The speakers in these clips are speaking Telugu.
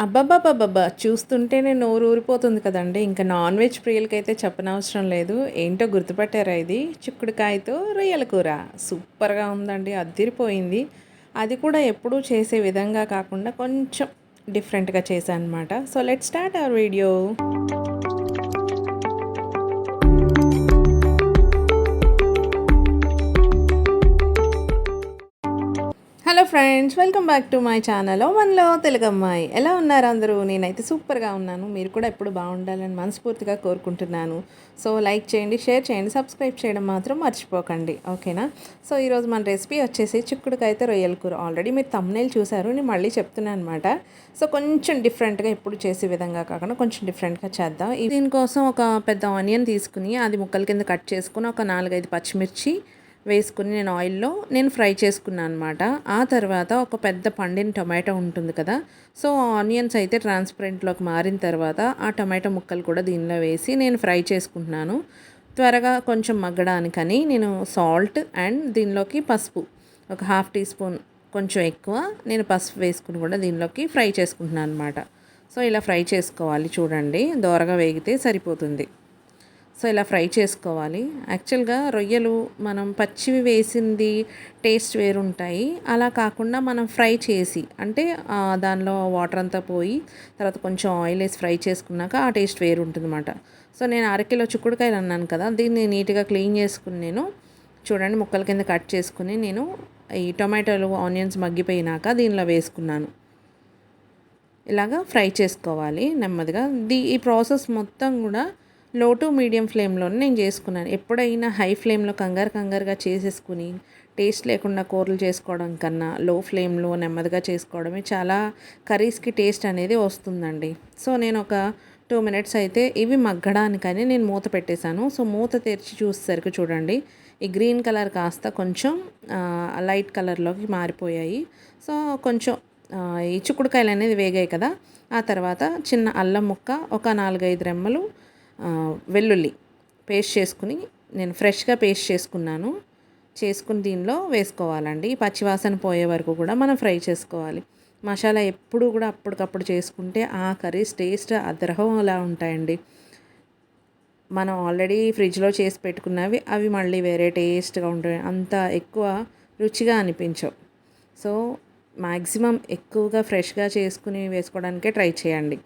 అబ్బబ్బబ్బబ్బబ్బా! చూస్తుంటేనే నోరు ఊరిపోతుంది కదండీ! ఇంకా నాన్ వెజ్ ప్రియులకైతే చెప్పనవసరం లేదు. ఏంటో గుర్తుపట్టారా ఇది? చిక్కుడుకాయతో రొయ్యల కూర. సూపర్‌గా ఉందండి. అద్దిరిపోయింది. అది కూడా ఎప్పుడూ చేసే విధంగా కాకుండా కొంచెం డిఫరెంట్‌గా చేశాననమాట. So, let's start our video. Hello friends, welcome back to my channel మనలో తెలుగమ్మాయి. ఎలా ఉన్నారు అందరూ? నేనైతే సూపర్గా ఉన్నాను. మీరు కూడా ఎప్పుడు బాగుండాలని మనస్ఫూర్తిగా కోరుకుంటున్నాను. సో లైక్ చేయండి, షేర్ చేయండి, సబ్స్క్రైబ్ చేయడం మాత్రం మర్చిపోకండి, ఓకేనా? సో ఈరోజు మన రెసిపీ వచ్చేసి చిక్కుడుకాయతో రొయ్యల కూర. ఆల్రెడీ మీరు థంబ్నెయిల్ చూసారు, నేను మళ్ళీ చెప్తున్నాను అనమాట. సో కొంచెం డిఫరెంట్గా, ఎప్పుడు చేసే విధంగా కాకుండా కొంచెం డిఫరెంట్గా చేద్దాం. దీనికోసం ఒక పెద్ద ఆనియన్ తీసుకుని అది ముక్కల కింద కట్ చేసుకుని ఒక 4-5 పచ్చిమిర్చి వేసుకుని నేను ఫ్రై చేసుకున్నాను అనమాట. ఆ తర్వాత ఒక పెద్ద పండిన టొమాటో ఉంటుంది కదా, సో ఆనియన్స్ అయితే ట్రాన్స్పరెంట్లోకి మారిన తర్వాత ఆ టొమాటో ముక్కలు కూడా దీనిలో వేసి నేను ఫ్రై చేసుకుంటున్నాను. త్వరగా కొంచెం మగ్గడానికని నేను సాల్ట్ అండ్ దీనిలోకి పసుపు ఒక 1/2 టీ స్పూన్, కొంచెం ఎక్కువ నేను పసుపు వేసుకుని కూడా దీనిలోకి ఫ్రై చేసుకుంటున్నాను అనమాట. సో ఇలా ఫ్రై చేసుకోవాలి, చూడండి దోరగా వేగితే సరిపోతుంది. సో ఇలా ఫ్రై చేసుకోవాలి. యాక్చువల్గా రొయ్యలు మనం పచ్చివి వేసింది టేస్ట్ వేరుంటాయి. అలా కాకుండా మనం ఫ్రై చేసి, అంటే దానిలో వాటర్ అంతా పోయి తర్వాత కొంచెం ఆయిల్ వేసి ఫ్రై చేసుకున్నాక ఆ టేస్ట్ వేరు ఉంటుందన్నమాట. సో నేను 1/2 కిలో చిక్కుడుకాయలు అన్నాను కదా, దీన్ని నీట్గా క్లీన్ చేసుకుని నేను చూడండి ముక్కల కింద కట్ చేసుకుని నేను ఈ టొమాటోలు ఆనియన్స్ మగ్గిపోయినాక దీనిలో వేసుకున్నాను. ఇలాగా ఫ్రై చేసుకోవాలి నెమ్మదిగా. ఈ ప్రాసెస్ మొత్తం కూడా లో టు మీడియం ఫ్లేమ్లోనే నేను చేసుకున్నాను. ఎప్పుడైనా హై ఫ్లేమ్లో కంగారుగా చేసేసుకుని టేస్ట్ లేకుండా కూరలు చేసుకోవడం కన్నా లో ఫ్లేమ్లో నెమ్మదిగా చేసుకోవడమే చాలా కర్రీస్కి టేస్ట్ అనేది వస్తుందండి. సో నేను ఒక 2 మినిట్స్ అయితే ఇవి మగ్గడానికని నేను మూత పెట్టేశాను. సో మూత తెరిచి చూసేసరికి చూడండి ఈ గ్రీన్ కలర్ కాస్త కొంచెం లైట్ కలర్లోకి మారిపోయాయి. సో కొంచెం ఈ చిక్కుడుకాయలు అనేది వేగాయి కదా, ఆ తర్వాత చిన్న అల్లం ముక్క, ఒక 4-5 రెమ్మలు వెల్లుల్లి పేస్ట్ చేసుకుని నేను ఫ్రెష్గా పేస్ట్ చేసుకుని దీనిలో వేసుకోవాలండి. పచ్చివాసన పోయే వరకు కూడా మనం ఫ్రై చేసుకోవాలి. మసాలా ఎప్పుడు కూడా అప్పటికప్పుడు చేసుకుంటే ఆ కర్రీస్ టేస్ట్ అదరహంలా ఉంటాయండి. మనం ఆల్రెడీ ఫ్రిడ్జ్లో చేసి పెట్టుకున్నవి అవి మళ్ళీ వేరే టేస్ట్గా ఉంటాయి, అంత ఎక్కువ రుచిగా అనిపించవు. సో మ్యాక్సిమం ఎక్కువగా ఫ్రెష్గా చేసుకుని వేసుకోవడానికే ట్రై చేయండి.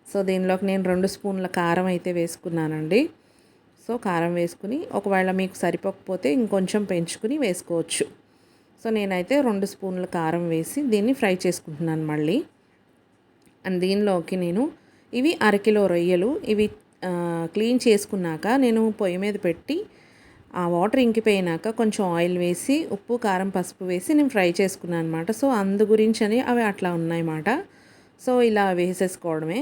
సో దీనిలోకి నేను 2 స్పూన్ల కారం అయితే వేసుకున్నానండి. సో కారం వేసుకుని ఒకవేళ మీకు సరిపోకపోతే ఇంకొంచెం పెంచుకుని వేసుకోవచ్చు. సో నేనైతే 2 స్పూన్ల కారం వేసి దీన్ని ఫ్రై చేసుకుంటున్నాను మళ్ళీ. అండ్ దీనిలోకి నేను ఇవి 1/2 కిలో రొయ్యలు, ఇవి క్లీన్ చేసుకున్నాక నేను పొయ్యి మీద పెట్టి ఆ వాటర్ ఇంకిపోయినాక కొంచెం ఆయిల్ వేసి ఉప్పు కారం పసుపు వేసి నేను ఫ్రై చేసుకున్నాను అనమాట. సో అందు గురించి అని అవి అట్లా ఉన్నాయన్నమాట. సో ఇలా వేసేసుకోవడమే,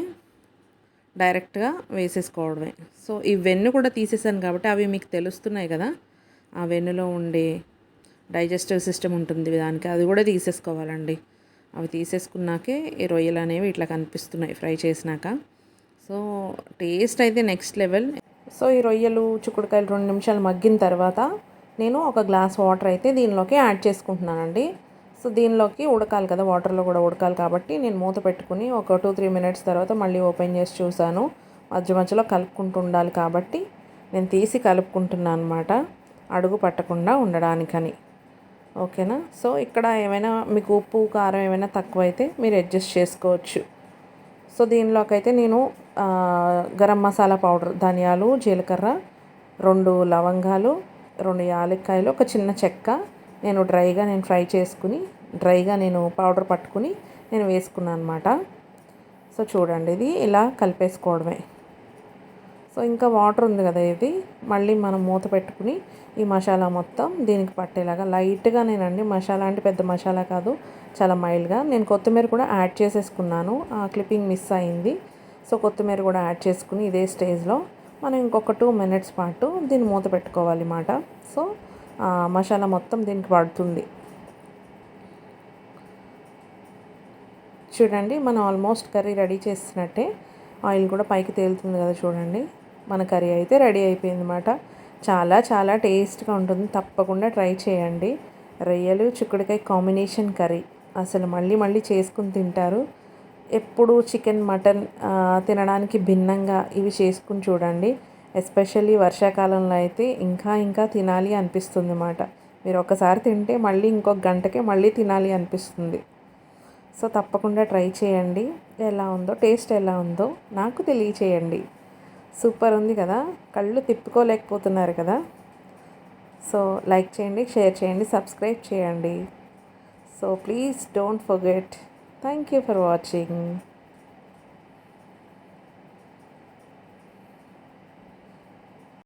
డైరెక్ట్గా వేసేసుకోవడమే. సో ఈ వెన్ను కూడా తీసేసాను కాబట్టి అవి మీకు తెలుస్తున్నాయి కదా, ఆ వెన్నులో ఉండే డైజెస్టివ్ సిస్టమ్ ఉంటుంది దానికి, అది కూడా తీసేసుకోవాలండి. అవి తీసేసుకున్నాకే ఈ రొయ్యలు అనేవి ఇట్లా కనిపిస్తున్నాయి ఫ్రై చేసినాక. సో టేస్ట్ అయితే నెక్స్ట్ లెవెల్. సో ఈ రొయ్యలు చిక్కుడుకాయలు 2 నిమిషాలు మగ్గిన తర్వాత నేను ఒక గ్లాస్ వాటర్ అయితే దీనిలోకి యాడ్ చేసుకుంటున్నానండి. సో దీనిలోకి ఉడకాలి కదా, వాటర్లో కూడా ఉడకాలి కాబట్టి నేను మూత పెట్టుకుని ఒక 2-3 మినిట్స్ తర్వాత మళ్ళీ ఓపెన్ చేసి చూసాను. మధ్యలో కలుపుకుంటూ ఉండాలి కాబట్టి నేను తీసి కలుపుకుంటున్నాను అనమాట, అడుగు పట్టకుండా ఉండడానికని, ఓకేనా? సో ఇక్కడ ఏమైనా మీకు ఉప్పు కారం ఏమైనా తక్కువైతే మీరు అడ్జస్ట్ చేసుకోవచ్చు. సో దీనిలోకి అయితే నేను గరం మసాలా పౌడర్, ధనియాలు, జీలకర్ర, 2 లవంగాలు, 2 యాలక్కాయలు, ఒక చిన్న చెక్క నేను ఫ్రై చేసుకుని నేను పౌడర్ పట్టుకుని నేను వేసుకున్నాను అనమాట. సో చూడండి ఇది ఇలా కలిపేసుకోవడమే. సో ఇంకా వాటర్ ఉంది కదా, ఇది మళ్ళీ మనం మూత పెట్టుకుని ఈ మసాలా మొత్తం దీనికి పట్టేలాగా లైట్గా నేనండి, మసాలా అంటే పెద్ద మసాలా కాదు, చాలా మైల్డ్గా నేను కొత్తిమీర కూడా యాడ్ చేసేసుకున్నాను. ఆ క్లిప్పింగ్ మిస్ అయింది. సో కొత్తిమీర కూడా యాడ్ చేసుకుని ఇదే స్టేజ్లో మనం ఇంకొక 2 మినిట్స్ పాటు దీన్ని మూత పెట్టుకోవాలి అన్నమాట. సో మసాలా మొత్తం దీనికి పడుతుంది. చూడండి మనం ఆల్మోస్ట్ కర్రీ రెడీ చేసినట్టే, ఆయిల్ కూడా పైకి తేలుతుంది కదా, చూడండి మన కర్రీ అయితే రెడీ అయిపోయింది అన్నమాట. చాలా చాలా టేస్ట్గా ఉంటుంది, తప్పకుండా ట్రై చేయండి. రొయ్యలు చిక్కుడుకాయ కాంబినేషన్ కర్రీ అసలు మళ్ళీ చేసుకుని తింటారు. ఎప్పుడు చికెన్ మటన్ తినడానికి భిన్నంగా ఇవి చేసుకుని చూడండి. ఎస్పెషల్లీ వర్షాకాలంలో అయితే ఇంకా ఇంకా తినాలి అనిపిస్తుంది అన్నమాట. మీరు ఒకసారి తింటే మళ్ళీ ఇంకొక గంటకే మళ్ళీ తినాలి అనిపిస్తుంది. సో తప్పకుండా ట్రై చేయండి. ఎలా ఉందో, టేస్ట్ ఎలా ఉందో నాకు తెలియచేయండి. సూపర్ ఉంది కదా, కళ్ళు తిప్పుకోలేకపోతున్నారు కదా. సో లైక్ చేయండి, షేర్ చేయండి, సబ్స్క్రైబ్ చేయండి. So please don't forget. Thank you for watching.